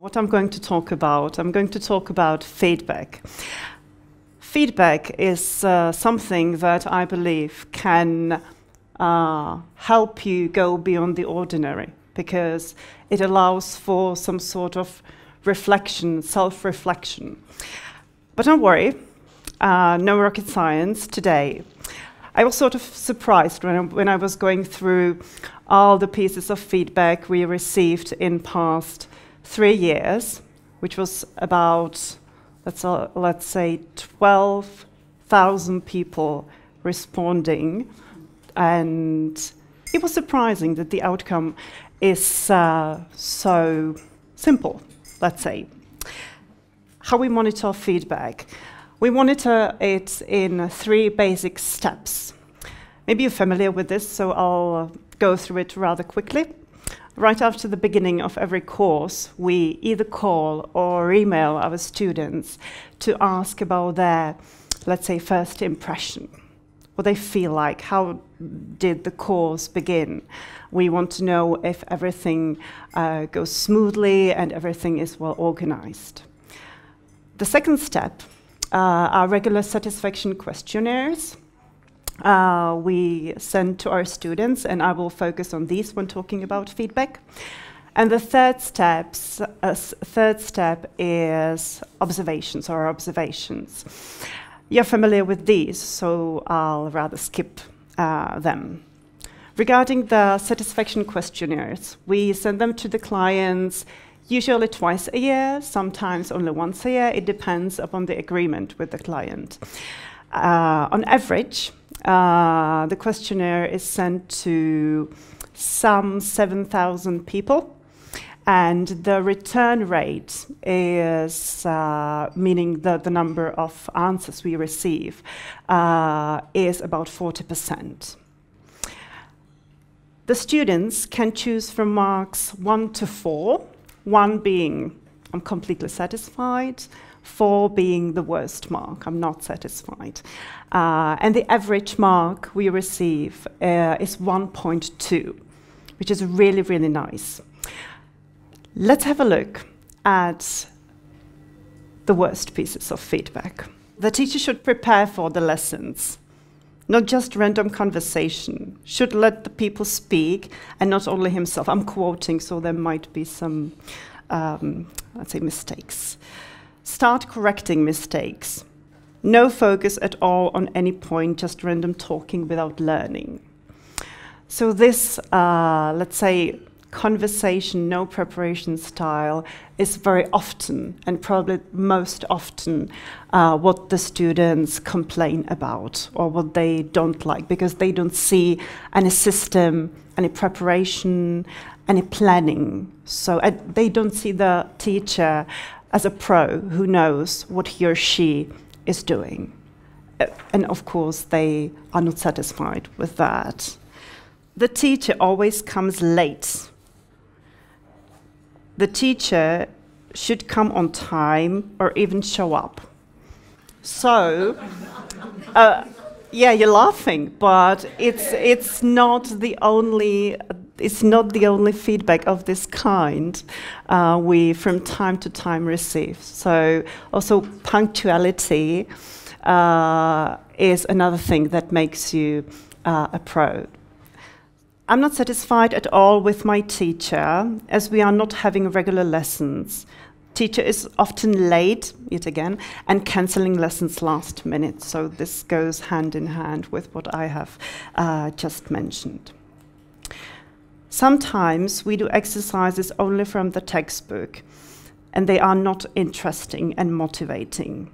What I'm going to talk about feedback. Feedback is something that I believe can help you go beyond the ordinary, because it allows for some sort of reflection, self-reflection. But don't worry, no rocket science today. I was sort of surprised when I was going through all the pieces of feedback we received in past 3 years, which was about, let's say, 12,000 people responding. And it was surprising that the outcome is so simple, let's say. How we monitor feedback. We monitor it in 3 basic steps. Maybe you're familiar with this, so I'll go through it rather quickly. Right after the beginning of every course, we either call or email our students to ask about their, let's say, first impression, what they feel like, how did the course begin. We want to know if everything goes smoothly and everything is well organized. The second step are regular satisfaction questionnaires. We send to our students, and I will focus on these when talking about feedback. And the third step is observations. You're familiar with these, so I'll rather skip them. Regarding the satisfaction questionnaires, we send them to the clients usually twice a year, sometimes only once a year. It depends upon the agreement with the client. On average, the questionnaire is sent to some 7,000 people, and the return rate is, meaning the number of answers we receive, is about 40%. The students can choose from marks 1 to 4, 1 being I'm completely satisfied, 4 being the worst mark, I'm not satisfied. And the average mark we receive is 1.2, which is really, really nice. Let's have a look at the worst pieces of feedback. The teacher should prepare for the lessons, not just random conversation, should let the people speak and not only himself. I'm quoting, so there might be some, let's say, mistakes. Start correcting mistakes. No focus at all on any point, just random talking without learning. So this, let's say, conversation, no preparation style is very often, and probably most often, what the students complain about or what they don't like, because they don't see any system, any preparation, any planning. So they don't see the teacher as a pro who knows what he or she is doing. And of course, they are not satisfied with that. The teacher always comes late. The teacher should come on time or even show up. So, yeah, you're laughing, but it's not the only feedback of this kind we from time to time receive. So also punctuality is another thing that makes you a pro. I'm not satisfied at all with my teacher, as we are not having regular lessons. Teacher is often late, yet again, and cancelling lessons last minute. So this goes hand in hand with what I have just mentioned. Sometimes we do exercises only from the textbook, and they are not interesting and motivating.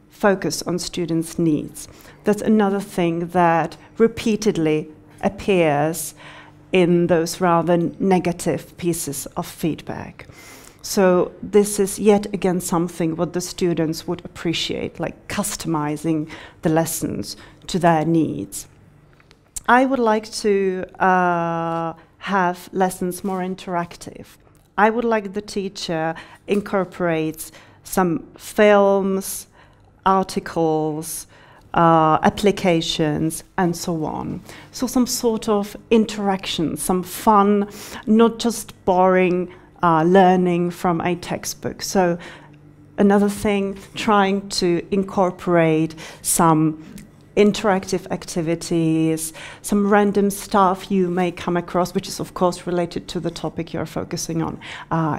Focus on students' needs. That's another thing that repeatedly appears in those rather negative pieces of feedback. So this is yet again something what the students would appreciate, like customizing the lessons to their needs. I would like to have lessons more interactive. I would like the teacher incorporates some films, articles, applications, and so on. So some sort of interaction, some fun, not just boring learning from a textbook. So another thing, trying to incorporate some interactive activities, some random stuff you may come across, which is of course related to the topic you're focusing on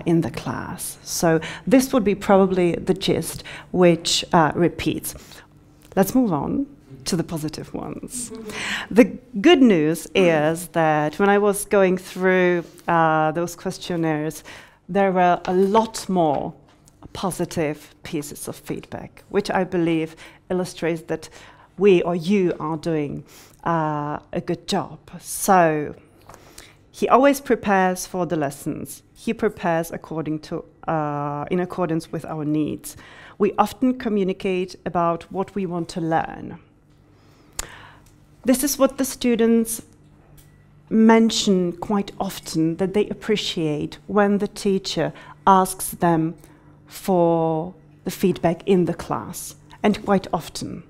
in the class. So this would be probably the gist which repeats. Let's move on to the positive ones. The good news is that when I was going through those questionnaires, there were a lot more positive pieces of feedback, which I believe illustrates that we or you are doing a good job. So he always prepares for the lessons. He prepares according to, in accordance with our needs. We often communicate about what we want to learn. This is what the students mention quite often, that they appreciate when the teacher asks them for the feedback in the class, and quite often.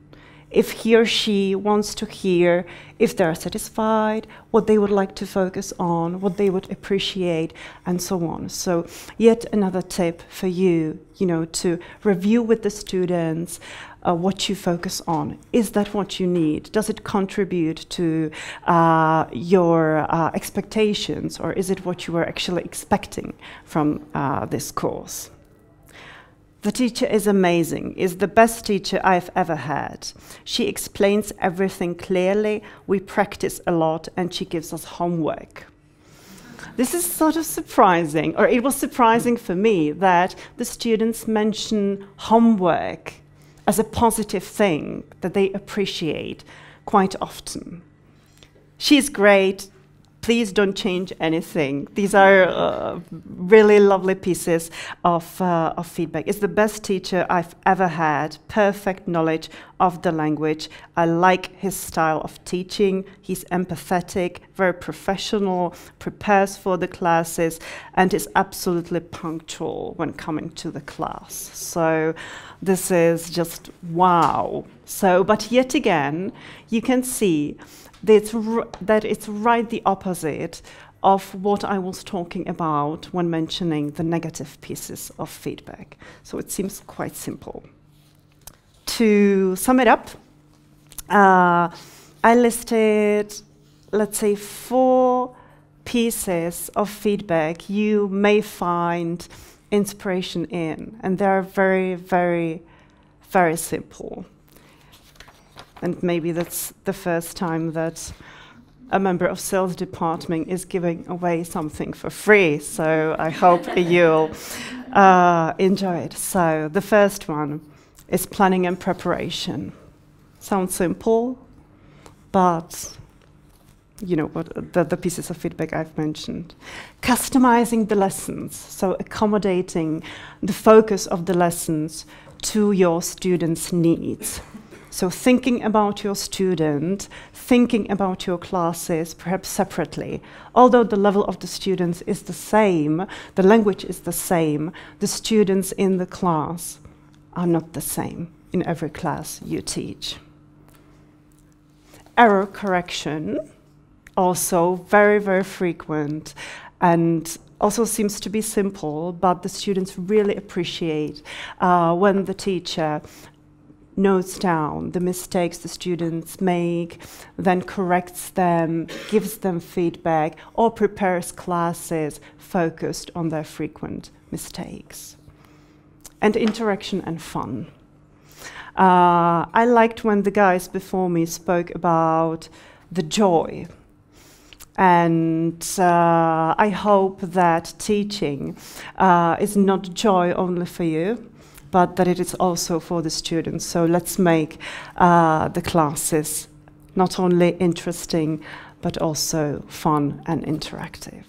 If he or she wants to hear if they're satisfied, what they would like to focus on, what they would appreciate, and so on. So yet another tip for you, to review with the students what you focus on. Is that what you need? Does it contribute to your expectations, or is it what you were actually expecting from this course? The teacher is amazing, is the best teacher I've ever had. She explains everything clearly, we practice a lot, and she gives us homework. This is sort of surprising, or it was surprising for me that the students mention homework as a positive thing that they appreciate quite often. She's great. Please don't change anything. These are really lovely pieces of feedback. It's the best teacher I've ever had. Perfect knowledge of the language. I like his style of teaching. He's empathetic, very professional, prepares for the classes, and is absolutely punctual when coming to the class. So this is just wow. So, but yet again, you can see that it's right the opposite of what I was talking about when mentioning the negative pieces of feedback. So it seems quite simple. To sum it up, I listed, let's say, 4 pieces of feedback you may find inspiration in, and they're very, very, very simple. And maybe that's the first time that a member of sales department is giving away something for free. So I hope you'll enjoy it. So the first one is planning and preparation. Sounds simple, but what the pieces of feedback I've mentioned. Customizing the lessons, so accommodating the focus of the lessons to your students' needs. So thinking about your student, thinking about your classes, perhaps separately. Although the level of the students is the same, the language is the same, the students in the class are not the same in every class you teach. Error correction, also very, very frequent, and also seems to be simple, but the students really appreciate when the teacher notes down the mistakes the students make, then corrects them, gives them feedback, or prepares classes focused on their frequent mistakes. And interaction and fun. I liked when the guys before me spoke about the joy. And I hope that teaching is not joy only for you, but that it is also for the students. So let's make the classes not only interesting, but also fun and interactive.